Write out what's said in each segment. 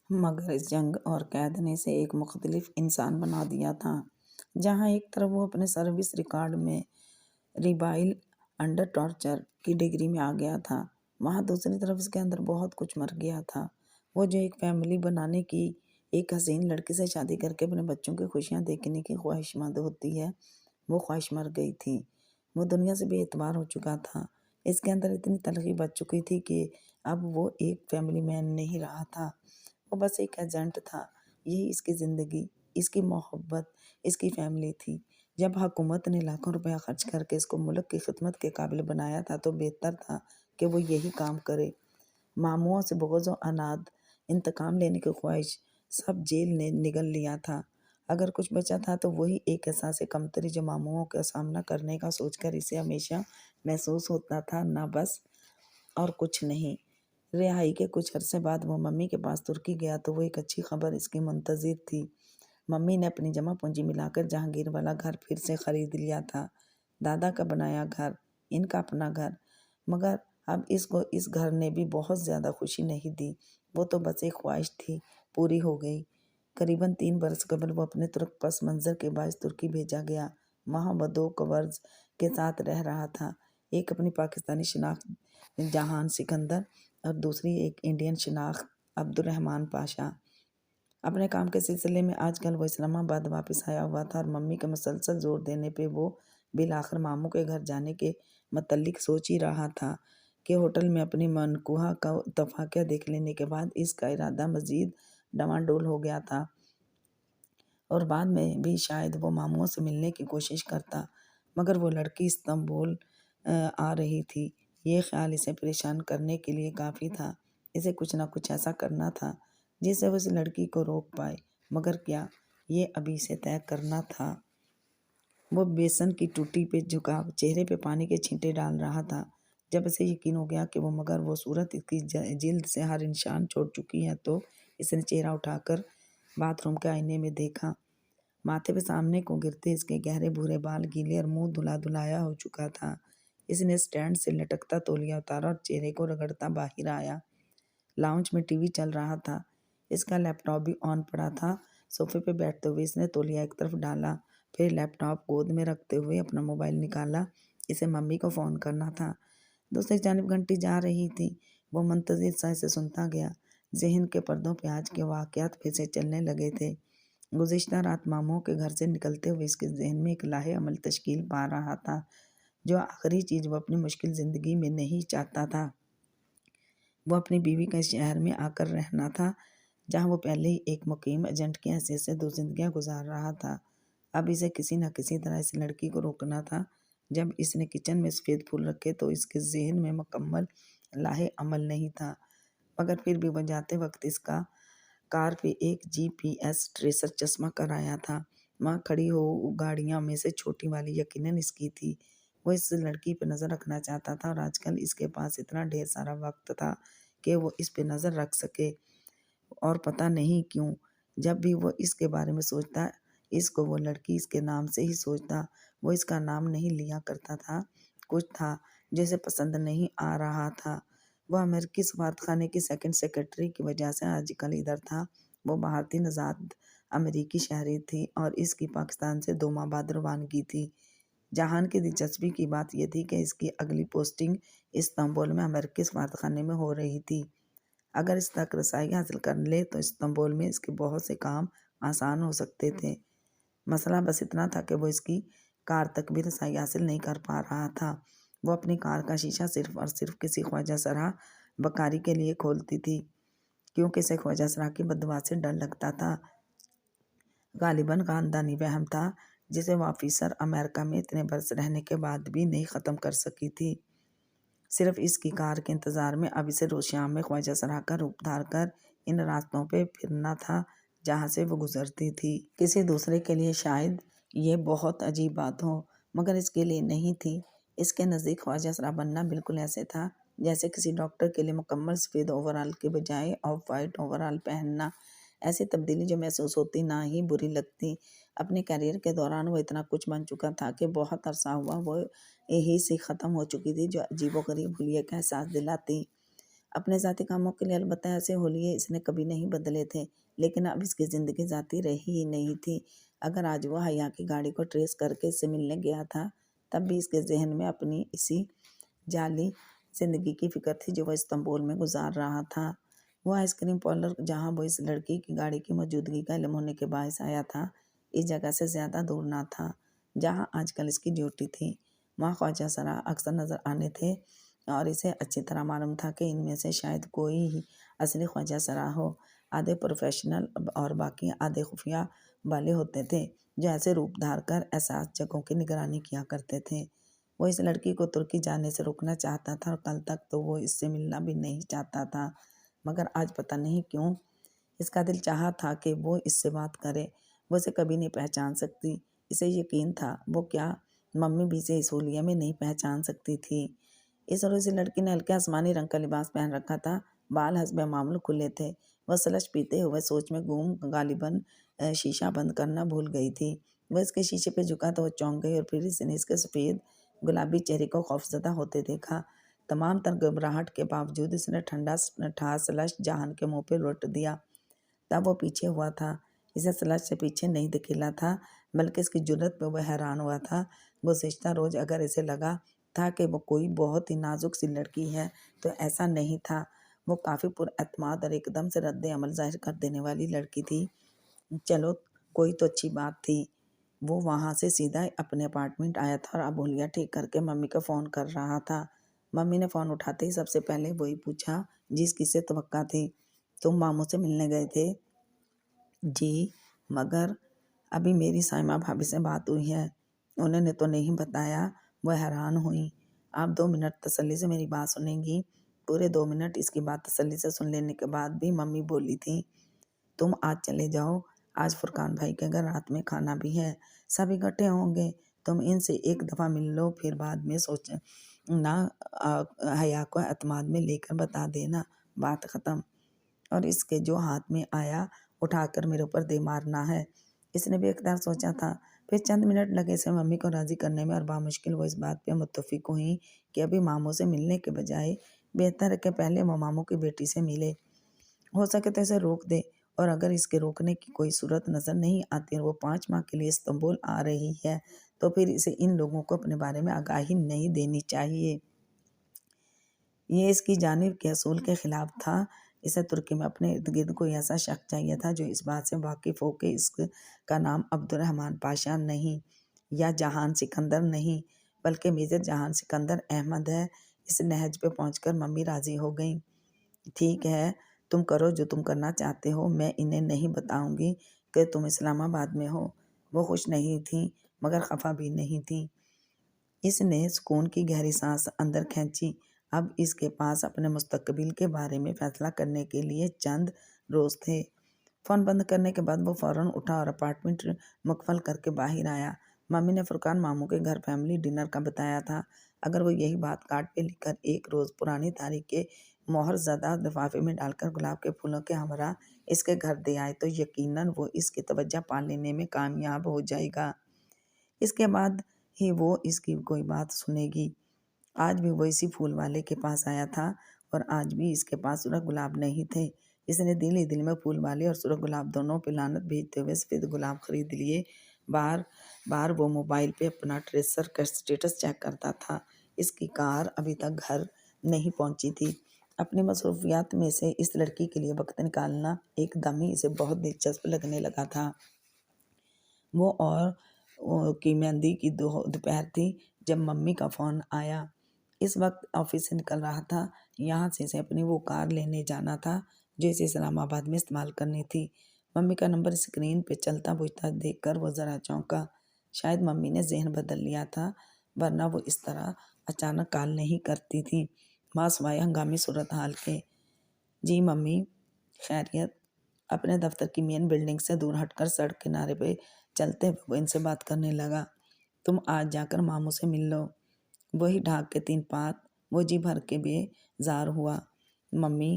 مگر اس جنگ اور قید نے اسے ایک مختلف انسان بنا دیا تھا۔ جہاں ایک طرف وہ اپنے سروس ریکارڈ میں ریبائل انڈر ٹارچر کی ڈگری میں آ گیا تھا، وہاں دوسری طرف اس کے اندر بہت کچھ مر گیا تھا۔ وہ جو ایک فیملی بنانے کی، ایک حسین لڑکی سے شادی کر کے اپنے بچوں کی خوشیاں دیکھنے کی خواہش مند ہوتی ہے، وہ خواہش مر گئی تھی۔ وہ دنیا سے بے اعتبار ہو چکا تھا۔ اس کے اندر اتنی تلخی بچ چکی تھی کہ اب وہ ایک فیملی مین نہیں رہا تھا، وہ بس ایک ایجنٹ تھا۔ یہی اس کی زندگی، اس کی محبت، اس کی فیملی تھی۔ جب حکومت نے لاکھوں روپیہ خرچ کر کے اس کو ملک کی خدمت کے قابل بنایا تھا تو بہتر تھا کہ وہ یہی کام کرے۔ ماموں سے بغض و عناد، انتقام لینے کی خواہش، سب جیل نے نگل لیا تھا۔ اگر کچھ بچا تھا تو وہی ایک احساس کمتری جو ماموں کا سامنا کرنے کا سوچ کر اسے ہمیشہ محسوس ہوتا تھا، نہ بس اور کچھ نہیں۔ رہائی کے کچھ عرصے بعد وہ ممی کے پاس ترکی گیا تو وہ ایک اچھی خبر اس کی منتظر تھی۔ ممی نے اپنی جمع پونجی ملا کر جہانگیر والا گھر پھر سے خرید لیا تھا، دادا کا بنایا گھر، ان کا اپنا گھر۔ مگر اب اس کو اس گھر نے بھی بہت زیادہ خوشی نہیں دی، وہ تو بس ایک خواہش تھی، پوری ہو گئی۔ قریباً 3 برس قبل وہ اپنے ترک پس منظر کے باعث ترکی بھیجا گیا۔ وہاں وہ 2 کوورز کے ساتھ رہ رہا تھا، ایک اپنی پاکستانی شناخت جہان سکندر اور دوسری ایک انڈین شناخت عبد الرحمن پاشا۔ اپنے کام کے سلسلے میں آج کل وہ اسلام آباد واپس آیا ہوا تھا اور ممی کے مسلسل زور دینے پہ وہ بالآخر ماموں کے گھر جانے کے متعلق سوچ ہی رہا تھا کہ ہوٹل میں اپنی منقوہ کا تفاقہ دیکھ لینے کے بعد اس کا ارادہ مزید ڈواڈول ہو گیا تھا اور بعد میں بھی شاید وہ ماموں سے ملنے کی کوشش کرتا، مگر وہ لڑکی استنبول آ رہی تھی، یہ خیال اسے پریشان کرنے کے لیے کافی تھا۔ اسے کچھ نہ کچھ ایسا کرنا تھا جس سے وہ اس لڑکی کو روک پائے، مگر کیا، یہ ابھی سے طے کرنا تھا۔ وہ بیسن کی ٹوٹی پہ جھکا چہرے پہ پانی کے چھینٹے ڈال رہا تھا۔ جب اسے یقین ہو گیا کہ مگر وہ صورت اس کی جلد سے ہر نشان چھوڑ چکی ہے تو اس نے چہرہ اٹھا کر باتھ روم کے آئینے میں دیکھا۔ ماتھے پہ سامنے کو گرتے اس کے گہرے بھورے بال گیلے اور منہ دھلا دھلایا ہو چکا تھا۔ اس نے سٹینڈ سے لٹکتا تولیہ اتارا اور چہرے کو رگڑتا باہر آیا۔ لاؤنج میں ٹی وی چل رہا تھا، اس کا لیپ ٹاپ بھی آن پڑا تھا۔ صوفے پہ بیٹھتے ہوئے اس نے تولیہ ایک طرف ڈالا، پھر لیپ ٹاپ گود میں رکھتے ہوئے اپنا موبائل نکالا، اسے ممی کو فون کرنا تھا۔ دوسری جانب گھنٹی جا رہی تھی، وہ منتظر سا اسے سنتا گیا۔ ذہن کے پردوں پہ آج کے واقعات پھر سے چلنے لگے تھے۔ گزشتہ رات ماموں کے گھر سے نکلتے ہوئے اس کے ذہن میں ایک لاہے عمل تشکیل پا رہا تھا، جو آخری چیز وہ اپنی مشکل زندگی میں نہیں چاہتا تھا۔ وہ اپنی بیوی کا اس شہر میں آ کر رہنا تھا جہاں وہ پہلے ہی ایک مقیم ایجنٹ کی حیثیت سے 2 زندگیاں گزار رہا تھا۔ اب اسے کسی نہ کسی طرح اس لڑکی کو روکنا تھا۔ جب اس نے کچن میں سفید پھول رکھے تو اس کے ذہن میں مکمل لاہے عمل نہیں تھا، مگر پھر بھی وہ جاتے وقت اس کا کار پہ ایک GPS ٹریسر چشمہ کر آیا تھا۔ وہاں کھڑی ہو گاڑیاں میں سے چھوٹی والی یقیناً اس کی تھی۔ وہ اس لڑکی پہ نظر رکھنا چاہتا تھا اور آج کل اس کے پاس اتنا ڈھیر سارا وقت تھا کہ وہ اس پہ نظر رکھ سکے، اور پتہ نہیں کیوں جب بھی وہ اس کے بارے میں سوچتا، اس کو وہ لڑکی اس کے نام سے ہی سوچتا۔ وہ اس کا نام نہیں لیا کرتا تھا، کچھ تھا جو اسے پسند نہیں آ رہا تھا۔ وہ امریکی سفارت خانے کی سیکنڈ سیکرٹری کی وجہ سے آج کل ادھر تھا۔ وہ بھارتی نژاد امریکی شہری تھی اور اس کی پاکستان سے 2 ماہ بعد روانگی تھی۔ جہان کی دلچسپی کی بات یہ تھی کہ اس کی اگلی پوسٹنگ استنبول میں امریکی سفارت خانے میں ہو رہی تھی۔ اگر اس تک رسائی حاصل کر لے تو استنبول میں اس کے بہت سے کام آسان ہو سکتے تھے۔ مسئلہ بس اتنا تھا کہ وہ اس کی کار تک بھی رسائی حاصل نہیں کر پا رہا تھا۔ وہ اپنی کار کا شیشہ صرف اور صرف کسی خواجہ سرا بکاری کے لیے کھولتی تھی، کیونکہ اسے خواجہ سرا کی بددعا سے ڈر لگتا تھا۔ غالباً خاندانی وہم تھا جسے وہ آفیسر امریکہ میں اتنے برس رہنے کے بعد بھی نہیں ختم کر سکی تھی۔ صرف اس کی کار کے انتظار میں اب اسے روز شام میں خواجہ سرا کا روپ دھار کر ان راستوں پہ پھرنا تھا جہاں سے وہ گزرتی تھی۔ کسی دوسرے کے لیے شاید یہ بہت عجیب بات ہو، مگر اس کے لیے نہیں تھی۔ اس کے نزدیک خواجہ سرا بننا بالکل ایسے تھا جیسے کسی ڈاکٹر کے لیے مکمل سفید اوور آل کے بجائے آف وائٹ اوور آل پہننا۔ ایسی تبدیلی جو محسوس ہوتی نہ ہی بری لگتی۔ اپنے کیریئر کے دوران وہ اتنا کچھ بن چکا تھا کہ بہت عرصہ ہوا وہ یہی سی ختم ہو چکی تھی جو عجیب و غریب حلیے کا احساس دلاتی۔ اپنے ذاتی کاموں کے لیے البتہ ایسے حلیے اس نے کبھی نہیں بدلے تھے، لیکن اب اس کی زندگی ذاتی رہی ہی نہیں تھی۔ اگر آج وہ حیا کی گاڑی کو ٹریس کر کے اس سے ملنے گیا تھا، تب بھی اس کے ذہن میں اپنی اسی جعلی زندگی کی فکر تھی جو وہ استنبول میں گزار رہا تھا۔ وہ آئس کریم پارلر جہاں وہ اس لڑکی کی گاڑی کی موجودگی کا علم ہونے کے باعث آیا تھا، اس جگہ سے زیادہ دور نہ تھا جہاں آج کل اس کی ڈیوٹی تھی۔ وہاں خواجہ سرا اکثر نظر آنے تھے اور اسے اچھی طرح معلوم تھا کہ ان میں سے شاید کوئی ہی اصلی خواجہ سرا ہو۔ آدھے پروفیشنل اور باقی آدھے خفیہ والے ہوتے تھے جو ایسے روپ دھار کر احساس جگہوں کی نگرانی کیا کرتے تھے۔ وہ اس لڑکی کو ترکی جانے سے روکنا چاہتا تھا اور کل تک تو وہ اس سے ملنا بھی نہیں چاہتا تھا، مگر آج پتہ نہیں کیوں اس کا دل چاہا تھا کہ وہ اس سے بات کرے۔ وہ اسے کبھی نہیں پہچان سکتی، اسے یقین تھا وہ کیا ممی بھی اسے اس حلیے میں نہیں پہچان سکتی تھی۔ اس روزی لڑکی نے ہلکے آسمانی رنگ کا لباس پہن رکھا تھا، بال حسب معمول کھلے تھے۔ وہ سلش پیتے ہوئے سوچ میں گم غالباً شیشہ بند کرنا بھول گئی تھی۔ وہ اس کے شیشے پہ جھکا تو وہ چونک گئی اور پھر اس نے اس کے سفید گلابی چہرے کو خوفزدہ ہوتے دیکھا۔ تمام تر گھبراہٹ کے باوجود اس نے ٹھنڈا سلش جہان کے منہ پہ لوٹ دیا۔ تب وہ پیچھے ہوا تھا، اسے سلش سے پیچھے نہیں دھکیلا تھا، بلکہ اس کی جرأت پہ وہ حیران ہوا تھا۔ گزشتہ روز اگر اسے لگا تھا کہ وہ کوئی بہت ہی نازک سی لڑکی ہے تو ایسا نہیں تھا۔ وہ کافی پر اعتماد اور ایک دم سے رد عمل ظاہر کر دینے والی لڑکی تھی۔ چلو کوئی تو اچھی بات تھی۔ وہ وہاں سے سیدھا اپنے اپارٹمنٹ آیا تھا اور اب ہولیا ٹھیک کر کے ممی کا فون کر رہا تھا۔ ممی نے فون اٹھاتے ہی سب سے پہلے وہی پوچھا جس کی سے توقع تھی، تم ماموں سے ملنے گئے تھے؟ جی، مگر ابھی میری سائمہ بھابھی سے بات ہوئی ہے، انہوں نے تو نہیں بتایا۔ وہ حیران ہوئیں۔ آپ 2 منٹ تسلی سے میری بات سنیں گی؟ پورے 2 منٹ اس کی بات تسلی سے سن لینے کے بعد بھی ممی بولی تھی، تم آج چلے جاؤ، آج فرقان بھائی کے گھر رات میں کھانا بھی ہے، سب اکٹھے ہوں گے، تم ان سے ایک دفعہ مل لو، پھر بعد میں سوچنا، حیا کو اعتماد میں لے کر بتا دینا، بات ختم۔ اور اس کے جو ہاتھ میں آیا اٹھا کر میرے اوپر دے مارنا ہے۔ اس نے بے اختیار سوچا تھا۔ پھر چند منٹ لگے اسے ممی کو راضی کرنے میں اور بامشکل وہ اس بات پہ متفق ہوئیں کہ ابھی ماموں سے ملنے کے بجائے بہتر ہے کہ پہلے وہ ماموں کی بیٹی سے ملے، ہو سکے تو اسے روک دے، اور اگر اس کے روکنے کی کوئی صورت نظر نہیں آتی اور وہ 5 ماہ کے لیے استنبول آ رہی ہے تو پھر اسے ان لوگوں کو اپنے بارے میں آگاہی نہیں دینی چاہیے۔ یہ اس کی جانب کے اصول کے خلاف تھا۔ اسے ترکی میں اپنے ارد گرد کوئی ایسا شخص چاہیے تھا جو اس بات سے واقف ہو کہ اس کا نام عبد الرحمن پاشا نہیں یا جہان سکندر نہیں بلکہ میجر جہان سکندر احمد ہے۔ اس نہج پہ پہنچ کر ممی راضی ہو گئیں۔ ٹھیک ہے، تم کرو جو تم کرنا چاہتے ہو، میں انہیں نہیں بتاؤں گی کہ تم اسلام آباد میں ہو۔ وہ خوش نہیں تھیں مگر خفا بھی نہیں تھیں۔ اس نے سکون کی گہری سانس اندر کھینچی۔ اب اس کے پاس اپنے مستقبل کے بارے میں فیصلہ کرنے کے لیے چند روز تھے۔ فون بند کرنے کے بعد وہ فوراً اٹھا اور اپارٹمنٹ مقفل کر کے باہر آیا۔ ممی نے فرقان ماموں کے گھر فیملی ڈنر کا بتایا تھا۔ اگر وہ یہی بات کارڈ پہ لکھ کر ایک روز پرانی تاریخ کے مہر زدہ لفافے میں ڈال کر گلاب کے پھولوں کے ہمراہ اس کے گھر دے آئے تو یقیناً وہ اس کی توجہ پا لینے میں کامیاب ہو جائے گا۔ اس کے بعد ہی وہ اس کی کوئی بات سنے گی۔ آج بھی وہ اسی پھول والے کے پاس آیا تھا اور آج بھی اس کے پاس سرخ گلاب نہیں تھے۔ اس نے دل ہی دل میں پھول والے اور سرخ گلاب دونوں پہ لعنت بھیجتے ہوئے سفید گلاب خرید لیے۔ بار بار وہ موبائل پہ اپنا ٹریسر کا سٹیٹس چیک کرتا تھا۔ اس کی کار ابھی تک گھر نہیں پہنچی تھی۔ اپنی مصروفیات میں سے اس لڑکی کے لیے وقت نکالنا ایک دم ہی اسے بہت دلچسپ لگنے لگا تھا۔ وہ اور کی مہندی کی دوپہر تھی جب ممی کا فون آیا۔ اس وقت آفس سے نکل رہا تھا۔ یہاں سے اسے اپنی وہ کار لینے جانا تھا جو اسے اسلام آباد میں استعمال کرنی تھی۔ ممی کا نمبر اسکرین پہ چلتا بجھتا دیکھ کر وہ ذرا چونکا۔ شاید ممی نے ذہن بدل لیا تھا، ورنہ وہ اس طرح اچانک کال نہیں کرتی تھی ماں سوائے ہنگامی صورتحال کے۔ جی ممی، خیریت؟ اپنے دفتر کی مین بلڈنگ سے دور ہٹ کر سڑک کنارے پہ چلتے ہوئے وہ ان سے بات کرنے لگا۔ تم آج جا کر ماموں سے مل لو۔ وہی ڈھاک کے 3 پات۔ وہ جی بھر کے بیزار ہوا۔ ممی،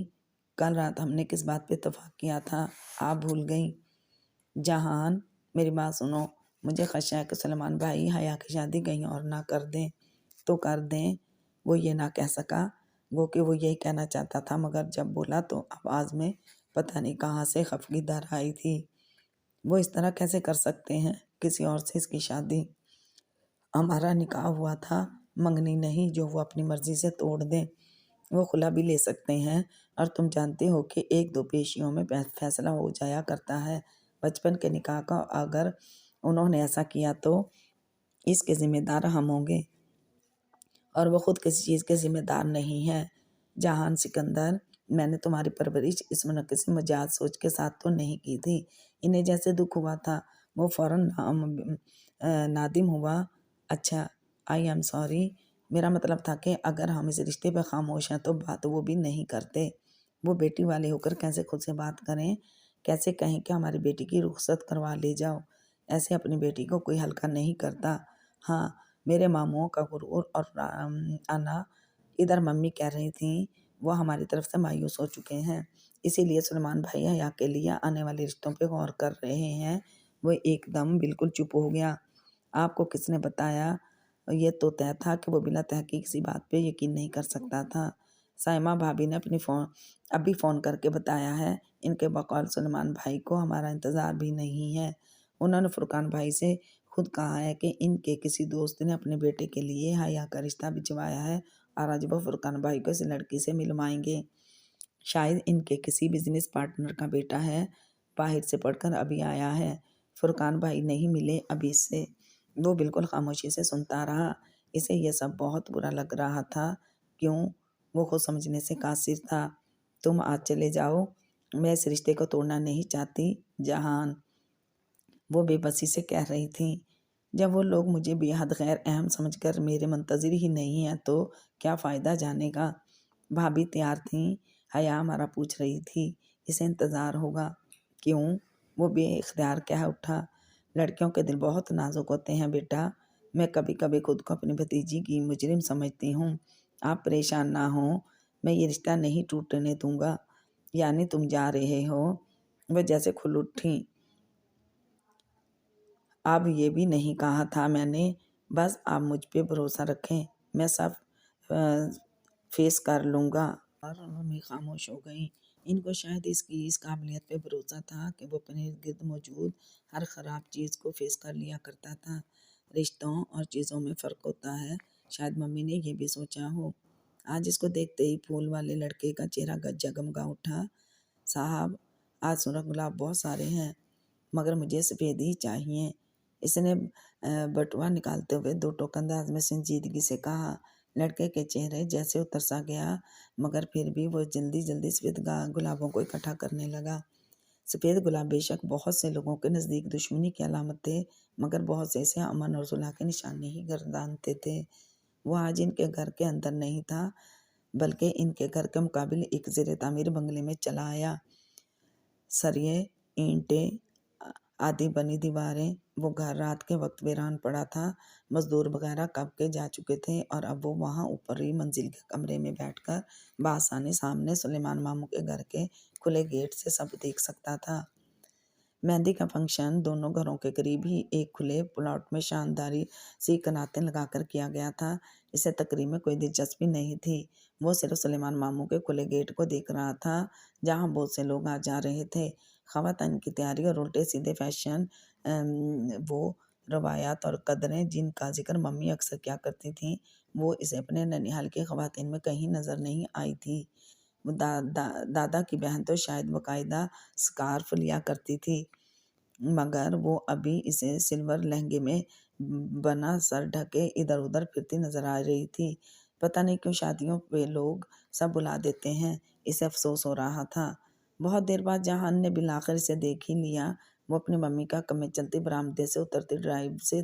کل رات ہم نے کس بات پہ اتفاق کیا تھا، آپ بھول گئیں؟ جہان، میری بات سنو، مجھے خدشہ ہے کہ سلیمان بھائی حیا کی شادی کہیں اور نہ کر دیں۔ تو کر دیں، وہ یہ نہ کہہ سکا۔ وہ کہ وہ یہی کہنا چاہتا تھا، مگر جب بولا تو آواز میں پتہ نہیں کہاں سے خفگی در آئی تھی۔ وہ اس طرح کیسے کر سکتے ہیں کسی اور سے اس کی شادی؟ ہمارا نکاح ہوا تھا، منگنی نہیں جو وہ اپنی مرضی سے توڑ دیں۔ وہ خلا بھی لے سکتے ہیں، اور تم جانتے ہو کہ 1-2 پیشیوں میں فیصلہ ہو جایا کرتا ہے۔ بچپن کے نکاح کا اگر انہوں نے ایسا کیا تو اس کے ذمہ دار ہم ہوں گے، اور وہ خود کسی چیز کے ذمہ دار نہیں ہے۔ جہان سکندر، میں نے تمہاری پرورش اس منقص مجاز سوچ کے ساتھ تو نہیں کی تھی۔ انہیں جیسے دکھ ہوا تھا وہ فوراً نادم ہوا۔ اچھا، آئی ایم سوری، میرا مطلب تھا کہ اگر ہم اس رشتے پہ خاموش ہیں تو بات وہ بھی نہیں کرتے۔ وہ بیٹی والے ہو کر کیسے خود سے بات کریں، کیسے کہیں کہ ہماری بیٹی کی رخصت کروا لے جاؤ؟ ایسے اپنی بیٹی کو کوئی ہلکا نہیں کرتا۔ ہاں، میرے ماموں کا غرور اور انا ادھر ممی کہہ رہی تھیں وہ ہماری طرف سے مایوس ہو چکے ہیں، اسی لیے سلیمان بھائی حیا کے لیے آنے والے رشتوں پہ غور کر رہے ہیں۔ وہ ایک دم بالکل چپ ہو گیا۔ آپ کو کس نے بتایا؟ یہ تو طے تھا کہ وہ بلا تحقیق کسی بات پہ یقین نہیں کر سکتا تھا۔ سائمہ بھابی نے ابھی فون کر کے بتایا ہے۔ ان کے بقول سلیمان بھائی کو ہمارا انتظار بھی نہیں ہے۔ انہوں نے فرقان بھائی سے خود کہا ہے کہ ان کے کسی دوست نے اپنے بیٹے کے لیے حیا کا رشتہ بھجوایا ہے، اور آج وہ فرقان بھائی کو اس لڑکی سے ملوائیں گے۔ شاید ان کے کسی بزنس پارٹنر کا بیٹا ہے، باہر سے پڑھ کر ابھی آیا ہے۔ فرقان بھائی نہیں ملے ابھی اس سے۔ وہ بالکل خاموشی سے سنتا رہا۔ اسے یہ سب بہت برا لگ رہا تھا۔ کیوں؟ وہ خود سمجھنے سے قاصر تھا۔ تم آج چلے جاؤ، میں اس رشتے کو توڑنا نہیں چاہتی جہان، وہ بے بسی سے کہہ رہی تھی۔ جب وہ لوگ مجھے بے حد غیر اہم سمجھ کر میرے منتظر ہی نہیں ہیں تو کیا فائدہ جانے کا؟ بھابی تیار تھیں۔ حیا ہمارا پوچھ رہی تھی، اسے انتظار ہوگا؟ کیوں؟ وہ بے اختیار کہہ اٹھا۔ لڑکیوں کے دل بہت نازک ہوتے ہیں بیٹا، میں کبھی کبھی خود کو اپنی بھتیجی کی مجرم سمجھتی ہوں۔ آپ پریشان نہ ہوں، میں یہ رشتہ نہیں ٹوٹنے دوں گا۔ یعنی تم جا رہے ہو؟ وہ جیسے کھل اٹھی۔ اب یہ بھی نہیں کہا تھا میں نے، بس آپ مجھ پہ بھروسہ رکھیں، میں سب فیس کر لوں گا۔ اور ممی خاموش ہو گئیں۔ ان کو شاید اس قابلیت پہ بھروسہ تھا کہ وہ اپنے گرد موجود ہر خراب چیز کو فیس کر لیا کرتا تھا۔ رشتوں اور چیزوں میں فرق ہوتا ہے، شاید ممی نے یہ بھی سوچا ہو۔ آج اس کو دیکھتے ہی پھول والے لڑکے کا چہرہ جگمگا اٹھا۔ صاحب، آج سرخ گلاب بہت سارے ہیں، مگر مجھے سفید ہی چاہیے۔ اس نے بٹوا نکالتے ہوئے 2 ٹوک انداز میں سنجیدگی سے کہا۔ لڑکے کے چہرے جیسے اتر سا گیا، مگر پھر بھی وہ جلدی جلدی سفید گلابوں کو اکٹھا کرنے لگا۔ سفید گلاب بے شک بہت سے لوگوں کے نزدیک دشمنی کی علامت تھے، مگر بہت سے اسے امن اور صلح کے نشان ہی گردانتے تھے۔ وہ آج ان کے گھر کے اندر نہیں تھا، بلکہ ان کے گھر کے مقابل ایک زیر تعمیر بنگلے میں چلا آیا۔ سریے، اینٹیں، آدھی بنی دیواریں، وہ گھر رات کے وقت ویران پڑا تھا۔ مزدور وغیرہ کب کے جا چکے تھے، اور اب وہ وہاں اوپری منزل کے کمرے میں بیٹھ کر بآسانی سامنے سلیمان ماموں کے گھر کے کھلے گیٹ سے سب دیکھ سکتا تھا۔ مہندی کا فنکشن دونوں گھروں کے قریب ہی ایک کھلے پلاٹ میں شانداری سی کناتیں لگا کر کیا گیا تھا۔ اسے تقریب میں کوئی دلچسپی نہیں تھی، وہ صرف سلیمان ماموں کے کھلے گیٹ کو دیکھ رہا تھا جہاں بہت سے لوگ آ جا رہے تھے۔ خواتین کی تیاری اور الٹے سیدھے فیشن، وہ روایات اور قدریں جن کا ذکر ممی اکثر کیا کرتی تھیں، وہ اسے اپنے ننیھال کی خواتین میں کہیں نظر نہیں آئی تھی۔ دادا کی بہن تو شاید باقاعدہ سکارف لیا کرتی تھی، مگر وہ ابھی اسے سلور لہنگے میں بنا سر ڈھکے ادھر ادھر پھرتی نظر آ رہی تھی۔ پتہ نہیں کیوں شادیوں پہ لوگ سب بلا دیتے ہیں، اسے افسوس ہو رہا تھا۔ بہت دیر بعد جہان نے بالآخر اسے دیکھ ہی لیا۔ وہ اپنی ممی کا کمر چلتی برآمدے سے اترتی ڈرائیو سے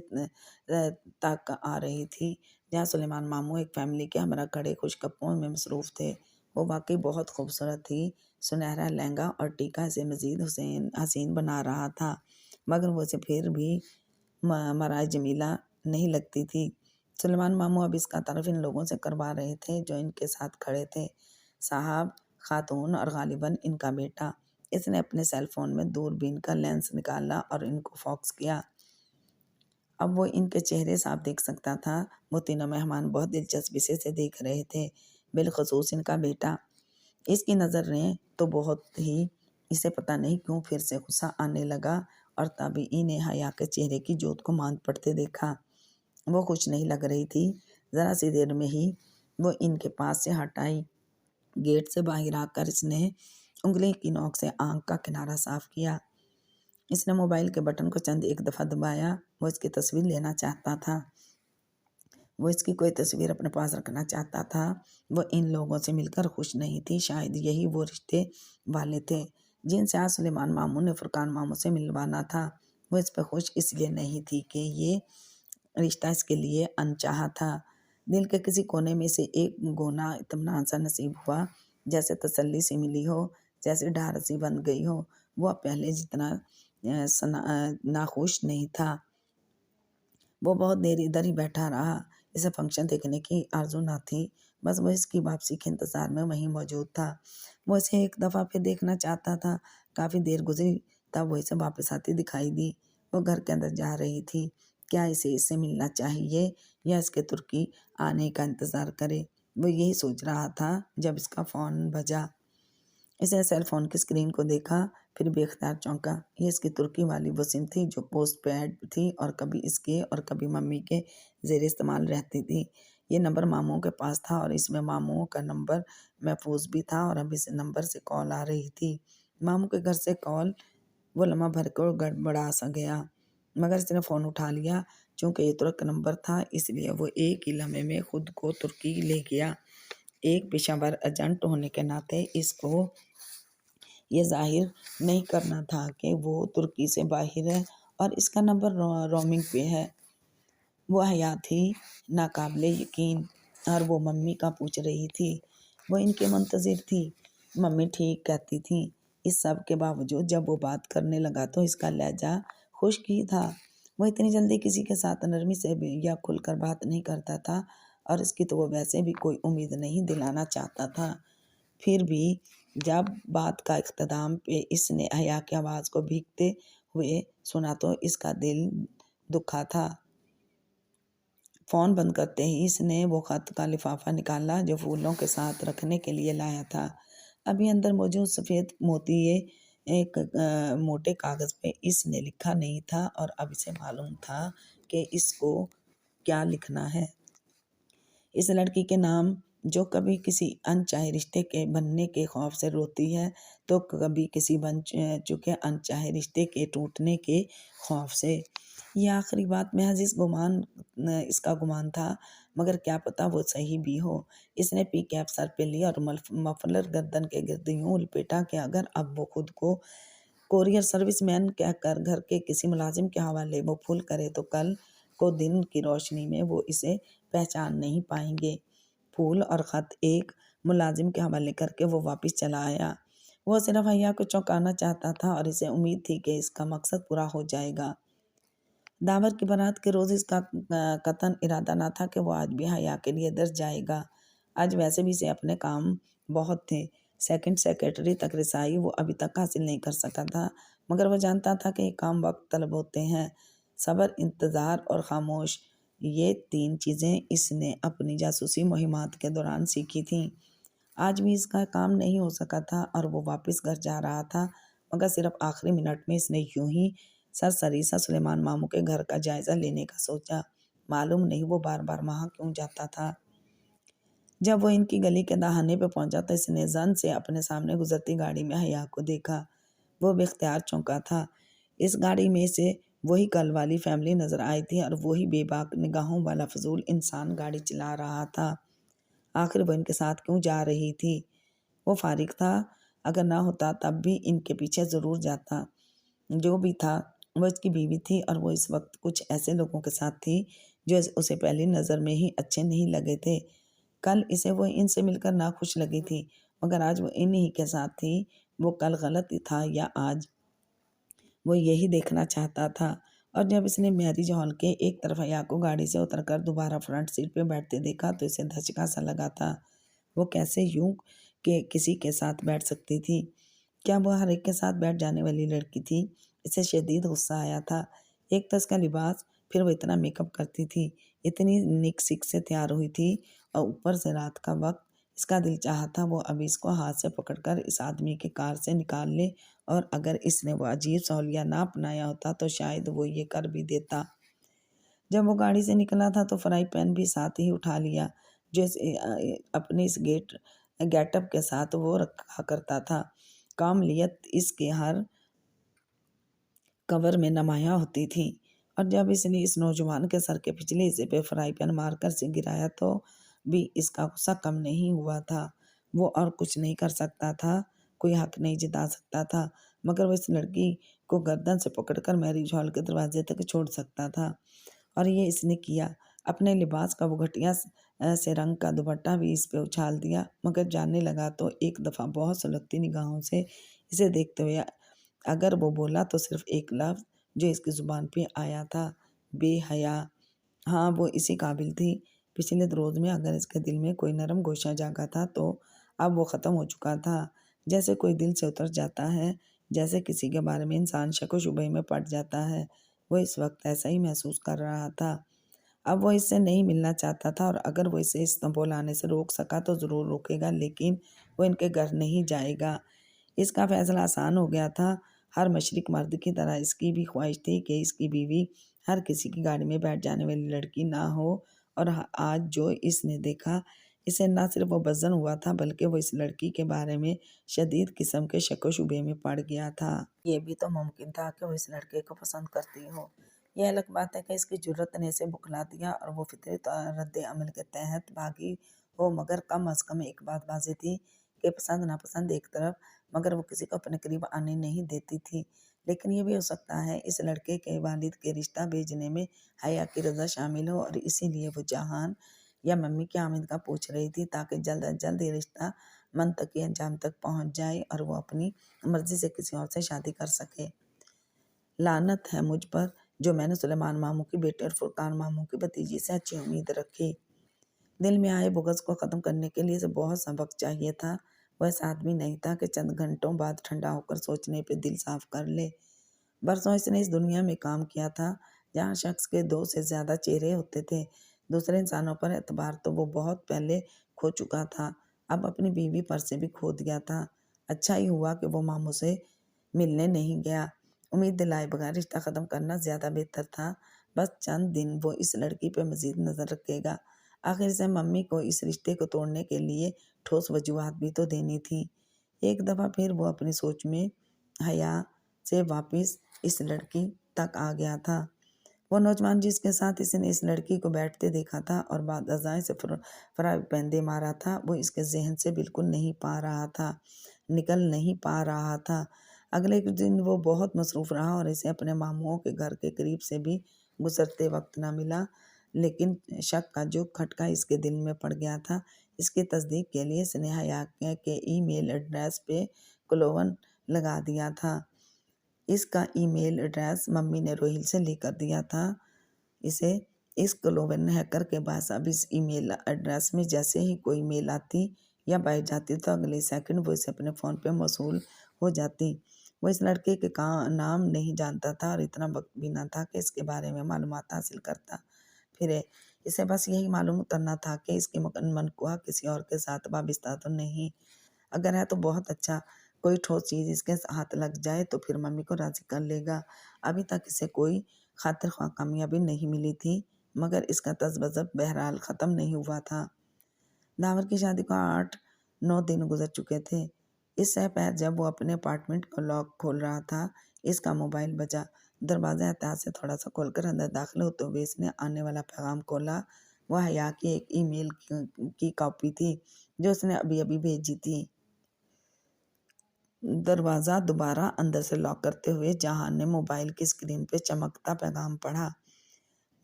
تک آ رہی تھی، جہاں سلیمان ماموں ایک فیملی کے ہمراہ کھڑے خوش گپوں میں مصروف تھے۔ وہ واقعی بہت خوبصورت تھی۔ سنہرا لہنگا اور ٹیکا اسے مزید حسین بنا رہا تھا، مگر وہ اسے پھر بھی مرائے جمیلہ نہیں لگتی تھی۔ سلیمان ماموں اب اس کا تعارف ان لوگوں سے کروا رہے تھے جو ان کے ساتھ کھڑے تھے۔ صاحب، خاتون اور غالباً ان کا بیٹا۔ اس نے اپنے سیل فون میں دوربین کا لینس نکالا اور ان کو فوکس کیا۔ اب وہ ان کے چہرے صاف دیکھ سکتا تھا۔ وہ تینوں مہمان بہت دلچسپی سے اسے دیکھ رہے تھے۔ بالخصوص ان کا بیٹا۔ اس کی نظر نے تو بہت ہی اسے پتہ نہیں کیوں پھر سے غصہ آنے لگا اور تابعین نے حیا کے چہرے کی جوت کو ماند پڑتے دیکھا۔ وہ خوش نہیں لگ رہی تھی۔ ذرا سی دیر میں ہی وہ ان کے پاس سے ہٹ آئی۔ گیٹ سے باہر آ کر اس نے انگلی کی نوک سے آنکھ کا کنارہ صاف کیا۔ اس نے موبائل کے بٹن کو چند ایک دفعہ دبایا۔ وہ اس کی تصویر لینا چاہتا تھا۔ وہ اس کی کوئی تصویر اپنے پاس رکھنا چاہتا تھا۔ وہ ان لوگوں سے مل کر خوش نہیں تھی۔ شاید یہی وہ رشتے والے تھے جن سے آج سلیمان ماموں نے فرقان ماموں سے ملوانا تھا۔ وہ اس پہ خوش اس لیے نہیں تھی کہ یہ رشتہ اس کے لیے انچاہا تھا۔ دل کے کسی کونے میں سے ایک گونا اطمینان سا نصیب ہوا، جیسے تسلی سی ملی ہو، جیسے ڈھارس سی بن گئی ہو۔ وہ اب پہلے جتنا ناخوش نہیں تھا۔ وہ بہت دیر ادھر ہی بیٹھا رہا۔ اسے فنکشن دیکھنے کی آرزو نہ تھی، بس وہ اس کی واپسی کے انتظار میں وہیں موجود تھا۔ وہ اسے ایک دفعہ پھر دیکھنا چاہتا تھا۔ کافی دیر گزری تب وہ اسے واپس آتی دکھائی دی۔ وہ گھر کے اندر جا رہی تھی۔ کیا اسے اس سے ملنا چاہیے یا اس کے ترکی آنے کا انتظار کرے؟ وہ یہی سوچ رہا تھا جب اس کا فون بجا۔ اس نے سیل فون کی اسکرین کو دیکھا، پھر بے اختیار چونکا۔ یہ اس کی ترکی والی وہ سم تھی جو پوسٹ پیڈ تھی اور کبھی اس کے اور کبھی ممی کے زیر استعمال رہتی تھی۔ یہ نمبر ماموں کے پاس تھا اور اس میں ماموں کا نمبر محفوظ بھی تھا اور اب اس نمبر سے کال آ رہی تھی۔ ماموں کے گھر سے کال۔ وہ لمحہ بھر کو گڑبڑا سا گیا، مگر اس نے فون اٹھا لیا۔ چونکہ یہ ترک نمبر تھا اس لیے وہ ایک ہی لمحے میں خود کو ترکی لے گیا۔ ایک پیشہ ور ایجنٹ ہونے کے ناطے اس کو یہ ظاہر نہیں کرنا تھا کہ وہ ترکی سے باہر ہے اور اس کا نمبر رومنگ پہ ہے۔ وہ حیا تھی ناقابل یقین اور وہ ممی کا پوچھ رہی تھی۔ وہ ان کے منتظر تھی۔ ممی ٹھیک کہتی تھی۔ اس سب کے باوجود جب وہ بات کرنے لگا تو اس کا لہجہ خشک ہی تھا۔ وہ اتنی جلدی کسی کے ساتھ نرمی سے یا کھل کر بات نہیں کرتا تھا اور اس کی تو وہ ویسے بھی کوئی امید نہیں دلانا چاہتا تھا۔ پھر بھی جب بات کا اختتام پہ اس نے حیا کی آواز کو بھیگتے ہوئے سنا تو اس کا دل دکھا تھا۔ فون بند کرتے ہی اس نے وہ خط کا لفافہ نکالا جو پھولوں کے ساتھ رکھنے کے لیے لایا تھا۔ ابھی اندر موجود سفید موتیے ایک موٹے کاغذ پہ اس نے لکھا نہیں تھا اور اب اسے معلوم تھا کہ اس کو کیا لکھنا ہے۔ اس لڑکی کے نام جو کبھی کسی انچاہے رشتے کے بننے کے خوف سے روتی ہے تو کبھی کسی بن چکے انچاہے رشتے کے ٹوٹنے کے خوف سے۔ یہ آخری بات محض اس کا گمان تھا، مگر کیا پتا وہ صحیح بھی ہو۔ اس نے پی کیپ سر پہ لی اور مفلر گردن کے گرد یوں لپیٹا کہ اگر اب وہ خود کو کورئر سروس مین کہہ کر گھر کے کسی ملازم کے حوالے وہ پھول کرے تو کل کو دن کی روشنی میں وہ اسے پہچان نہیں پائیں گے۔ پھول اور خط ایک ملازم کے حوالے کر کے وہ واپس چلا آیا۔ وہ صرف حیا کو چونکانا چاہتا تھا اور اسے امید تھی کہ اس کا مقصد پورا ہو جائے گا۔ داور کی بارات کے روز اس کا قطعاً ارادہ نہ تھا کہ وہ آج بھی حیا کے لیے درس جائے گا۔ آج ویسے بھی اسے اپنے کام بہت تھے۔ سیکنڈ سیکرٹری تک رسائی وہ ابھی تک حاصل نہیں کر سکا تھا، مگر وہ جانتا تھا کہ یہ کام وقت طلب ہوتے ہیں۔ صبر، انتظار اور خاموش، یہ 3 چیزیں اس نے اپنی جاسوسی مہمات کے دوران سیکھی تھیں۔ آج بھی اس کا کام نہیں ہو سکا تھا اور وہ واپس گھر جا رہا تھا، مگر صرف آخری منٹ میں اس نے یوں ہی سرسری سا سلیمان ماموں کے گھر کا جائزہ لینے کا سوچا۔ معلوم نہیں وہ بار بار وہاں کیوں جاتا تھا۔ جب وہ ان کی گلی کے دہانے پہ پہنچا تو اس نے زن سے اپنے سامنے گزرتی گاڑی میں حیا کو دیکھا۔ وہ بے اختیار چونکا تھا۔ اس گاڑی میں سے وہی کل والی فیملی نظر آئی تھی اور وہی بے باک نگاہوں والا فضول انسان گاڑی چلا رہا تھا۔ آخر وہ ان کے ساتھ کیوں جا رہی تھی؟ وہ فارغ تھا، اگر نہ ہوتا تب بھی ان کے پیچھے ضرور جاتا۔ جو بھی تھا وہ اس کی بیوی تھی اور وہ اس وقت کچھ ایسے لوگوں کے ساتھ تھی جو اسے پہلی نظر میں ہی اچھے نہیں لگے تھے۔ کل اسے وہ ان سے مل کر ناخوش لگی تھی، مگر آج وہ انہی کے ساتھ تھی۔ وہ کل غلط تھا یا آج؟ وہ یہی دیکھنا چاہتا تھا۔ اور جب اس نے میرج ہال کے ایک طرف حیا کو گاڑی سے اتر کر دوبارہ فرنٹ سیٹ پہ بیٹھتے دیکھا تو اسے دھچکا سا لگا تھا۔ وہ کیسے یوں کہ کسی کے ساتھ بیٹھ سکتی تھی؟ کیا وہ ہر ایک کے ساتھ بیٹھ جانے والی لڑکی تھی؟ اسے شدید غصہ آیا تھا۔ ایک تو اس کا لباس، پھر وہ اتنا میک اپ کرتی تھی، اتنی نک سک سے تیار ہوئی تھی اور اوپر سے رات کا وقت، اس کا دل چاہا تھا وہ ابھی اس کو ہاتھ سے پکڑ کر اس آدمی کی کار سے نکال لے، اور اگر اس نے وہ عجیب سا حلیہ نہ اپنایا ہوتا تو شاید وہ یہ کر بھی دیتا۔ جب وہ گاڑی سے نکلا تھا تو فرائی پین بھی ساتھ ہی اٹھا لیا، جو اپنے اس گیٹ اپ کے ساتھ وہ رکھا کرتا تھا۔ کاملیت اس کے ہر کور میں نمایاں ہوتی تھی، اور جب اس نے اس نوجوان کے سر کے پچھلے حصے پہ فرائی پین مار کر سے گرایا تو بھی اس کا غصہ کم نہیں ہوا تھا۔ وہ اور کچھ نہیں کر سکتا تھا، کوئی حق نہیں جتا سکتا تھا، مگر وہ اس لڑکی کو گردن سے پکڑ کر میرج ہال کے دروازے تک چھوڑ سکتا تھا، اور یہ اس نے کیا۔ اپنے لباس کا وہ گھٹیا سے رنگ کا دوپٹہ بھی اس پہ اچھال دیا، مگر جاننے لگا تو ایک دفعہ بہت سلگتی نگاہوں سے اسے دیکھتے ہوئے اگر وہ بولا تو صرف ایک لفظ جو اس کی زبان پہ آیا تھا، بے حیا۔ ہاں، وہ اسی قابل تھی۔ پچھلے روز میں اگر اس کے دل میں کوئی نرم گوشہ جاگا تھا تو اب وہ ختم ہو چکا تھا، جیسے کوئی دل سے اتر جاتا ہے، جیسے کسی کے بارے میں انسان شک و شبہ میں پڑ جاتا ہے۔ وہ اس وقت ایسا ہی محسوس کر رہا تھا۔ اب وہ اس سے نہیں ملنا چاہتا تھا، اور اگر وہ اسے استنبول آنے سے روک سکا تو ضرور روکے گا، لیکن وہ ان کے گھر نہیں جائے گا۔ اس کا فیصلہ آسان ہو گیا تھا۔ ہر مشرق مرد کی طرح اس کی بھی خواہش تھی کہ اس کی بیوی ہر کسی کی گاڑی میں بیٹھ جانے والی لڑکی نہ ہو، اور آج جو اس نے دیکھا، اسے نہ صرف وہ بزن ہوا تھا بلکہ وہ اس لڑکی کے بارے میں شدید قسم کے شک و شبے میں پڑ گیا تھا۔ یہ بھی تو ممکن تھا کہ وہ اس لڑکے کو پسند کرتی ہو۔ یہ الگ بات ہے کہ اس کی جرت نے اسے بکھلا دیا اور وہ فطری رد عمل کے تحت بھاگی ہو، مگر کم از کم ایک بات واضح تھی کہ پسند ناپسند ایک طرف، مگر وہ کسی کو اپنے قریب آنے نہیں دیتی تھی۔ لیکن یہ بھی ہو سکتا ہے اس لڑکے کے والد کے رشتہ بھیجنے میں حیا کی رضا شامل ہو، اور اسی لیے وہ جہان یا ممی کی آمد کا پوچھ رہی تھی تاکہ جلد از جلد یہ رشتہ منطقی انجام تک پہنچ جائے اور وہ اپنی مرضی سے کسی اور سے شادی کر سکے۔ لعنت ہے مجھ پر جو میں نے سلیمان ماموں کی بیٹی اور فرقان ماموں کی بھتیجی سے اچھی امید رکھی۔ دل میں آئے بغض کو ختم کرنے کے لیے اسے بہت سا وقت چاہیے تھا۔ وہ ایسا آدمی نہیں تھا کہ چند گھنٹوں بعد ٹھنڈا ہو کر سوچنے پہ دل صاف کر لے۔ برسوں اس نے اس دنیا میں کام کیا تھا جہاں شخص کے 2 سے زیادہ چہرے ہوتے تھے۔ دوسرے انسانوں پر اعتبار تو وہ بہت پہلے کھو چکا تھا، اب اپنی بیوی پر سے بھی کھو دیا تھا۔ اچھا ہی ہوا کہ وہ ماموں سے ملنے نہیں گیا۔ امید دلائے بغیر رشتہ ختم کرنا زیادہ بہتر تھا۔ بس چند دن وہ اس لڑکی پہ مزید نظر رکھے گا، آخر سے ممی کو اس رشتے کو توڑنے کے لیے ٹھوس وجوہات بھی تو دینی تھی۔ ایک دفعہ پھر وہ اپنی سوچ میں حیا سے واپس اس لڑکی تک آ گیا تھا۔ وہ نوجوان جس کے ساتھ اس نے اس لڑکی کو بیٹھتے دیکھا تھا اور بعد ازاں سے فرائی پین دے مارا تھا، وہ اس کے ذہن سے بالکل نہیں پا رہا تھا، نکل نہیں پا رہا تھا۔ اگلے کچھ دن وہ بہت مصروف رہا اور اسے اپنے ماموں کے گھر کے قریب سے بھی گزرتے وقت نہ ملا، لیکن شک کا جو کھٹکا اس کے دل میں پڑ گیا تھا، اس کی تصدیق کے لیے اس نے حیا کے ای میل ایڈریس پہ کلون لگا دیا تھا۔ اس کا ای میل ایڈریس ممی نے روہیل سے لے کر دیا تھا اسے۔ اس کلون ہیکر کے پاس اب اس ای میل ایڈریس میں جیسے ہی کوئی میل آتی یا پائی جاتی تو اگلے سیکنڈ وہ اسے اپنے فون پہ موصول ہو جاتی۔ وہ اس لڑکے کے نام نہیں جانتا تھا اور اتنا وقت بھی نہ تھا کہ اس کے بارے میں معلومات حاصل کرتا پھرے۔ اسے بس یہی معلوم کرنا تھا کہ اس کی منقوہ کسی اور کے ساتھ وابستہ تو نہیں، اگر ہے تو بہت اچھا، کوئی ٹھوس چیز اس کے ہاتھ لگ جائے تو پھر ممی کو راضی کر لے گا۔ ابھی تک اسے کوئی خاطر خواہ کامیابی نہیں ملی تھی، مگر اس کا تذبذب بہرحال ختم نہیں ہوا تھا۔ داور کی شادی کو 8-9 دن گزر چکے تھے۔ اس سے پہلے جب وہ اپنے اپارٹمنٹ کا لاک کھول رہا تھا، اس کا موبائل بجا۔ دروازہ احتیاط سے تھوڑا سا کھول کر اندر داخل ہوتے ہوئے اس نے آنے والا پیغام کھولا۔ وہ حیا کی ایک ای میل کی کاپی تھی جو اس نے ابھی ابھی بھیجی تھی۔ دروازہ دوبارہ اندر سے لاک کرتے ہوئے جہان نے موبائل کی اسکرین پہ چمکتا پیغام پڑھا۔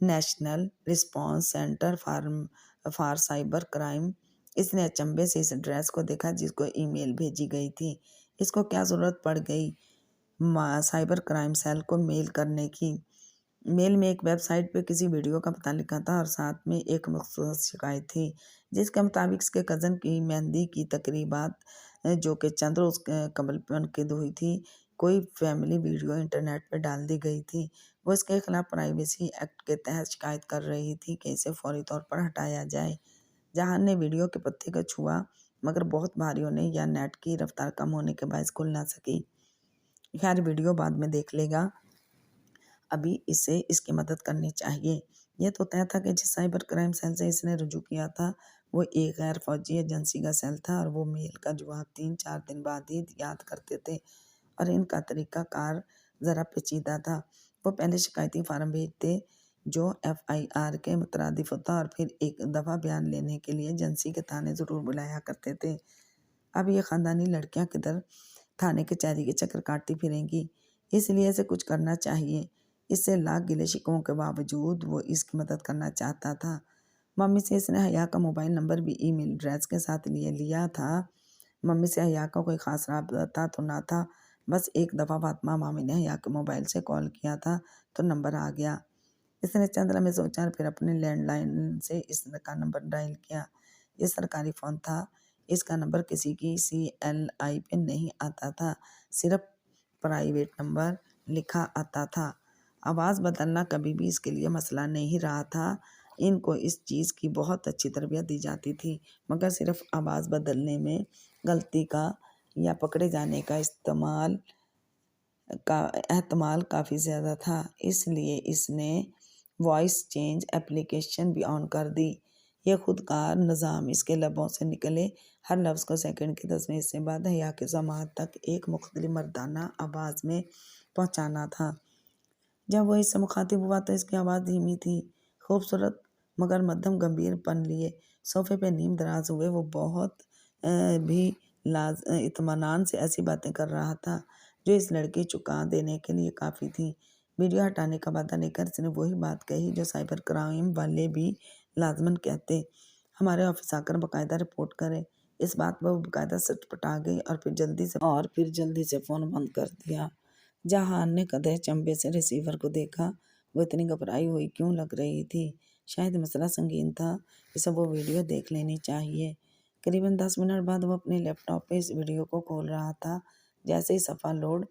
National response centre for cyber crime. اس نے اچنبھے سے اس ایڈریس کو دیکھا جس کو ای میل بھیجی گئی تھی۔ اس کو کیا ضرورت پڑ گئی سائبر کرائم سیل کو میل کرنے کی؟ میل میں ایک ویب سائٹ پہ کسی ویڈیو کا پتہ لکھا تھا اور ساتھ میں ایک مخصوص شکایت تھی جس کے مطابق اس کے کزن کی مہندی کی تقریبات جو کہ چند روز قبل منعقد ہوئی تھی، کوئی فیملی ویڈیو انٹرنیٹ پہ ڈال دی گئی تھی۔ وہ اس کے خلاف پرائیویسی ایکٹ کے تحت شکایت کر رہی تھی کہ اسے فوری طور پر ہٹایا جائے۔ جہان نے ویڈیو کے پتے کو چھوا مگر بہت بھاری ہونے یا نیٹ کی رفتار کم ہونے کے باعث کھل نہ سکی۔ خیر ویڈیو بعد میں دیکھ لے گا، ابھی اسے اس کی مدد کرنی چاہیے۔ یہ تو طے تھا کہ جس سائبر کرائم سیل سے اس نے رجوع کیا تھا وہ ایک غیر فوجی ایجنسی کا سیل تھا، اور وہ میل کا جواب 3-4 دن بعد ہی یاد کرتے تھے، اور ان کا طریقہ کار ذرا پیچیدہ تھا۔ وہ پہلے شکایتی فارم بھیجتے جو FIR کے مترادف ہوتا، اور پھر ایک دفعہ بیان لینے کے لیے ایجنسی کے تھانے ضرور بلایا کرتے تھے۔ اب یہ خاندانی لڑکیاں کدھر تھانے کچہری کے چکر کاٹتی پھریں گی، اس لیے اسے کچھ کرنا چاہیے۔ اس سے لاکھ گلے شکووں کے باوجود وہ اس کی مدد کرنا چاہتا تھا۔ ممی سے اس نے حیا کا موبائل نمبر بھی ای میل ایڈریس کے ساتھ لیا تھا۔ ممی سے حیا کا کوئی خاص رابطہ تو نہ تھا، بس ایک دفعہ فاطمہ مامی نے حیا کے موبائل سے کال کیا تھا تو نمبر آ گیا۔ اس نے چند لمحے سوچا اور پھر اپنے لینڈ لائن سے اس کا نمبر ڈائل کیا۔ یہ سرکاری فون تھا، اس کا نمبر کسی کی CLI پہ نہیں آتا تھا، صرف پرائیویٹ نمبر لکھا آتا تھا۔ آواز بدلنا کبھی بھی اس کے لیے مسئلہ نہیں رہا تھا۔ ان کو اس چیز کی بہت اچھی تربیت دی جاتی تھی، مگر صرف آواز بدلنے میں غلطی کا یا پکڑے جانے کا احتمال کافی زیادہ تھا، اس لیے اس نے وائس چینج اپلیکیشن بھی آن کر دی۔ یہ خود کار نظام اس کے لبوں سے نکلے ہر لفظ کو سیکنڈ کے 10ویں حصے بعد حیا کے سماعت تک ایک مختلف مردانہ آواز میں پہنچانا تھا۔ جب وہ اس سے مخاطب ہوا تو اس کی آواز دھیمی تھی، خوبصورت مگر مدھم گمبھیر پن لیے صوفے پہ نیم دراز ہوئے وہ بہت بھی اطمینان سے ایسی باتیں کر رہا تھا جو اس لڑکی چکا دینے کے لیے کافی تھی۔ ویڈیو ہٹانے کا وعدہ لے کر اس نے وہی بات کہی جو سائبر کرائم والے بھی لازماً کہتے، ہمارے آفس آ کر باقاعدہ رپورٹ کرے۔ اس بات پر وہ باقاعدہ سٹپٹا گئی اور پھر جلدی سے فون بند کر دیا۔ جہان نے قدح چمبے سے ریسیور کو دیکھا، وہ اتنی گھبرائی ہوئی کیوں لگ رہی تھی؟ شاید مسئلہ سنگین تھا، اسے وہ ویڈیو دیکھ لینی چاہیے۔ قریباً 10 منٹ بعد وہ اپنے لیپ ٹاپ پہ اس ویڈیو کو کھول رہا تھا۔ جیسے ہی صفحہ لوڈ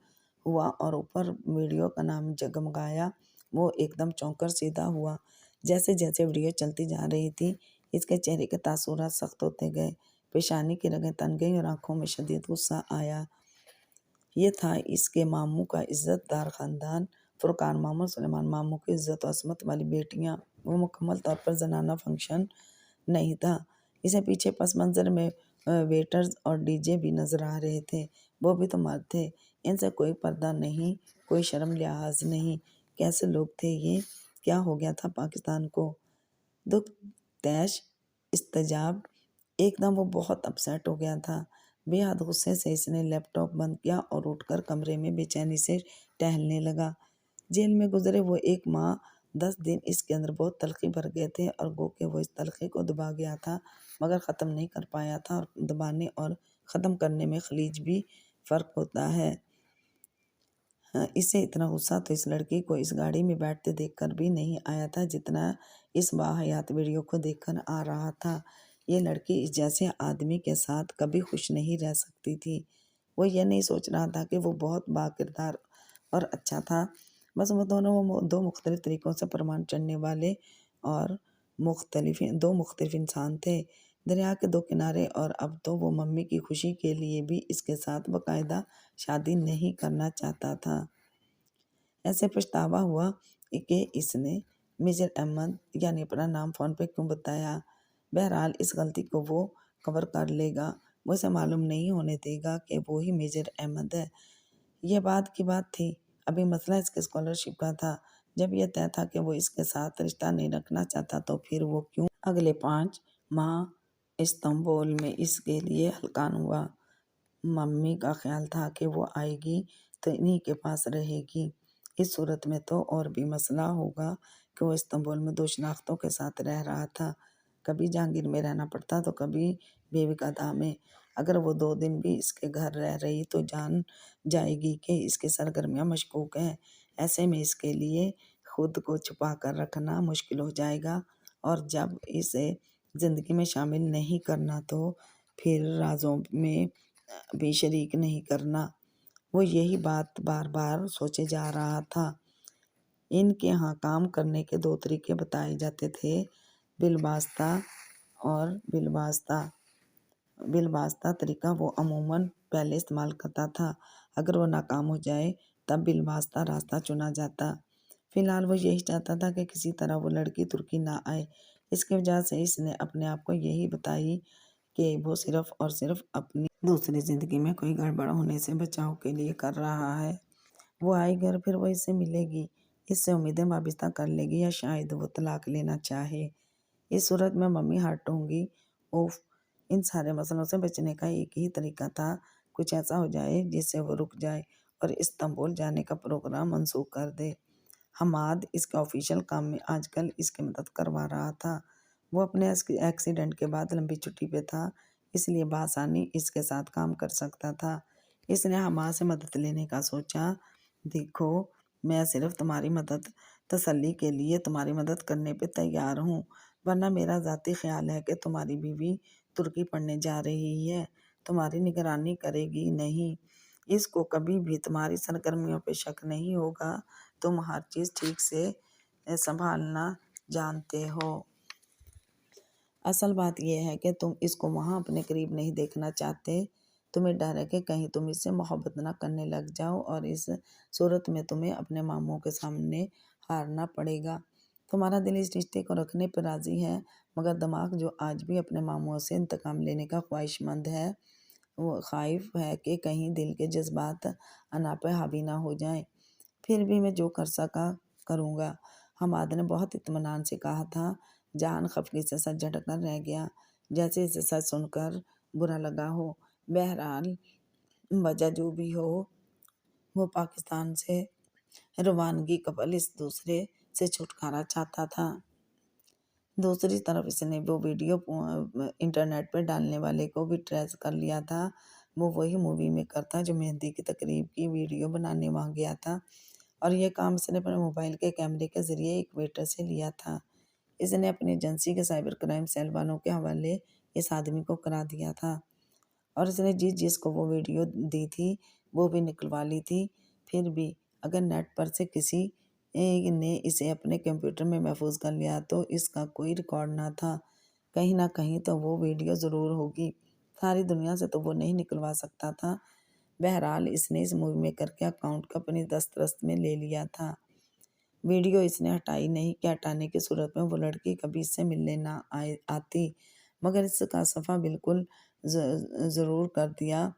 ہوا اور اوپر ویڈیو کا نام جگمگایا، وہ ایک دم چونک کر سیدھا ہوا۔ جیسے جیسے ویڈیو چلتی جا رہی تھی اس کے چہرے کے تاثرات سخت ہوتے گئے، پیشانی کی رگیں تن گئی اور آنکھوں میں شدید غصہ آیا۔ یہ تھا اس کے ماموں کا عزت دار خاندان، فرقان ماموں، سلیمان ماموں کی عزت و عصمت والی بیٹیاں۔ وہ مکمل طور پر زنانہ فنکشن نہیں تھا۔ اسے پیچھے پس منظر میں ویٹرز اور DJ بھی نظر آ رہے تھے، وہ بھی تو مرد تھے، ان سے کوئی پردہ نہیں، کوئی شرم لحاظ نہیں۔ کیسے لوگ تھے یہ؟ کیا ہو گیا تھا پاکستان کو؟ دکھ تیش استجاب۔ ایک دم وہ بہت اپسیٹ ہو گیا تھا۔ بے حد غصے سے اس نے لیپ ٹاپ بند کیا اور اٹھ کر کمرے میں بے چینی سے ٹہلنے لگا۔ جیل میں گزرے وہ 1 ماہ 10 دن اس کے اندر بہت تلخی بھر گئے تھے، اور گو کہ وہ اس تلخی کو دبا گیا تھا مگر ختم نہیں کر پایا تھا، اور دبانے اور ختم کرنے میں خلیج بھی فرق ہوتا ہے۔ اسے اتنا غصہ تو اس لڑکی کو اس گاڑی میں بیٹھتے دیکھ کر بھی نہیں آیا تھا جتنا اس باحیات ویڈیو کو دیکھ کر آ رہا تھا۔ یہ لڑکی اس جیسے آدمی کے ساتھ کبھی خوش نہیں رہ سکتی تھی۔ وہ یہ نہیں سوچ رہا تھا کہ وہ بہت با کردار اور اچھا تھا، بس وہ دو مختلف طریقوں سے پرمان چڑھنے والے اور دو مختلف انسان تھے، دریا کے 2 کنارے۔ اور اب تو وہ ممی کی خوشی کے لیے بھی اس کے ساتھ باقاعدہ شادی نہیں کرنا چاہتا تھا۔ ایسے پچھتاوا ہوا کہ اس نے میجر احمد یعنی اپنا نام فون پہ کیوں بتایا۔ بہرحال اس غلطی کو وہ کور کر لے گا، وہ اسے معلوم نہیں ہونے دے گا کہ وہی میجر احمد ہے۔ یہ بعد کی بات تھی، ابھی مسئلہ اس کے اسکالرشپ کا تھا۔ جب یہ طے تھا کہ وہ اس کے ساتھ رشتہ نہیں رکھنا چاہتا تو پھر وہ کیوں اگلے 5 ماہ استنبول میں اس کے لیے ہلکان ہوا۔ ممی کا خیال تھا کہ وہ آئے گی تو انہی کے پاس رہے گی، اس صورت میں تو اور بھی مسئلہ ہوگا کہ وہ استنبول میں 2 شناختوں کے ساتھ رہ رہا تھا، کبھی جہانگیر میں رہنا پڑتا تو کبھی بیوی کا دام میں۔ اگر وہ 2 دن بھی اس کے گھر رہ رہی تو جان جائے گی کہ اس کی سرگرمیاں مشکوک ہیں، ایسے میں اس کے لیے خود کو چھپا کر رکھنا مشکل ہو جائے گا، اور جب اسے زندگی میں شامل نہیں کرنا تو پھر رازوں میں بھی شریک نہیں کرنا۔ وہ یہی بات بار بار سوچے جا رہا تھا۔ ان کے ہاں کام کرنے کے 2 طریقے بتائے جاتے تھے، بالواسطہ اور بالواسطہ۔ بالواسطہ طریقہ وہ عموماً پہلے استعمال کرتا تھا۔ اگر وہ ناکام ہو جائے تب بالواسطہ راستہ چنا جاتا۔ فی الحال وہ یہی چاہتا تھا کہ کسی طرح وہ لڑکی ترکی نہ آئے۔ اس کی وجہ سے اس نے اپنے آپ کو یہی بتائی کہ وہ صرف اور صرف اپنی دوسری زندگی میں کوئی گڑبڑ ہونے سے بچاؤ کے لیے کر رہا ہے۔ وہ آئے گی اور پھر وہ اس سے ملے گی، اس سے امیدیں وابستہ کر لے گی، یا شاید وہ طلاق لینا چاہے۔ اس صورت میں ممی ہارٹوں گی۔ اوف، ان سارے مسئلوں سے بچنے کا ایک ہی طریقہ تھا، کچھ ایسا ہو جائے جس سے وہ رک جائے اور استنبول جانے کا پروگرام منسوخ کر دے۔ حماد اس کے آفیشیل کام میں آج کل اس کی مدد کروا رہا تھا۔ وہ اپنے ایکسیڈنٹ کے بعد لمبی چھٹی پہ تھا، اس لیے بآسانی اس کے ساتھ کام کر سکتا تھا۔ اس نے حماد سے مدد لینے کا سوچا۔ دیکھو، میں صرف تمہاری تسلی کے لیے تمہاری مدد کرنے پہ تیار ہوں، ورنہ میرا ذاتی خیال ہے کہ تمہاری بیوی ترکی پڑھنے جا رہی ہے، تمہاری نگرانی کرے گی نہیں، اس کو کبھی بھی تمہاری سرگرمیوں پہ شک نہیں ہوگا، تم ہر چیز ٹھیک سے سنبھالنا جانتے ہو۔ اصل بات یہ ہے کہ تم اس کو وہاں اپنے قریب نہیں دیکھنا چاہتے، تمہیں ڈر ہے کہ کہیں تم اس سے محبت نہ کرنے لگ جاؤ اور اس صورت میں تمہیں اپنے ماموں کے سامنے ہارنا پڑے گا۔ تمہارا دل اس رشتے کو رکھنے پر راضی ہے، مگر دماغ جو آج بھی اپنے ماموں سے انتقام لینے کا خواہش مند ہے، وہ خائف ہے کہ کہیں دل کے جذبات انا پہ حاوی نہ ہو جائیں۔ پھر بھی میں جو کر سکا کروں گا، حماد نے بہت اطمینان سے کہا تھا۔ جہان خفگی سے سر جھٹک کر رہ گیا، جیسے اسے سچ سن کر برا لگا ہو۔ بہرحال وجہ جو بھی ہو، وہ پاکستان سے روانگی قبل اس دوسرے سے چھٹکارا چاہتا تھا۔ دوسری طرف اس نے وہ ویڈیو انٹرنیٹ پہ ڈالنے والے کو بھی ٹریس کر لیا تھا۔ وہ وہی مووی میکر تھا جو مہندی کی تقریب کی ویڈیو بنانے وہاں گیا تھا، اور یہ کام اس نے اپنے موبائل کے کیمرے کے ذریعے ایک ویٹر سے لیا تھا۔ اس نے اپنی ایجنسی کے سائبر کرائم سیل والوں کے حوالے اس آدمی کو کرا دیا تھا، اور اس نے جس کو وہ ویڈیو دی تھی وہ بھی نکلوا لی تھی۔ پھر بھی اگر نیٹ پر سے کسی نے اسے اپنے کمپیوٹر میں محفوظ کر لیا تو اس کا کوئی ریکارڈ نہ تھا، کہیں نہ کہیں تو وہ ویڈیو ضرور ہوگی، ساری دنیا سے تو وہ نہیں نکلوا سکتا تھا۔ بہرحال اس نے اس مووی میکر کے اکاؤنٹ کو اپنی دسترس میں لے لیا تھا۔ ویڈیو اس نے ہٹائی نہیں کہ ہٹانے کی صورت میں وہ لڑکی کبھی اس سے ملنے نہ آتی، مگر اس کا صفحہ بالکل ضرور کر دیا،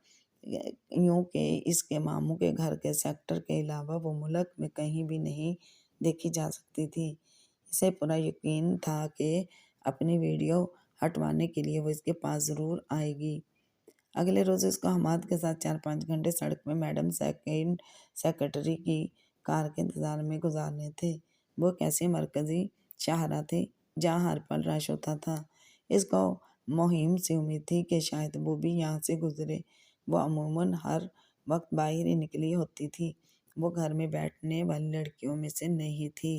یوں کہ اس کے ماموں کے گھر کے سیکٹر کے علاوہ وہ ملک میں کہیں بھی نہیں دیکھی جا سکتی تھی۔ اسے پورا یقین تھا کہ اپنی ویڈیو ہٹوانے کے لیے وہ اس کے پاس ضرور آئے گی۔ اگلے روز اس کو حماد کے ساتھ 4-5 گھنٹے سڑک میں میڈم سیکرٹری کی کار کے انتظار میں گزارنے تھے۔ وہ ایک ایسی مرکزی شاہراہ تھی جہاں ہر پل رش ہوتا تھا۔ اس کو مہم سے امید تھی کہ شاید وہ بھی یہاں سے گزرے۔ وہ عموماً ہر وقت باہر ہی نکلی ہوتی تھی، وہ گھر میں بیٹھنے والی لڑکیوں میں سے نہیں تھی۔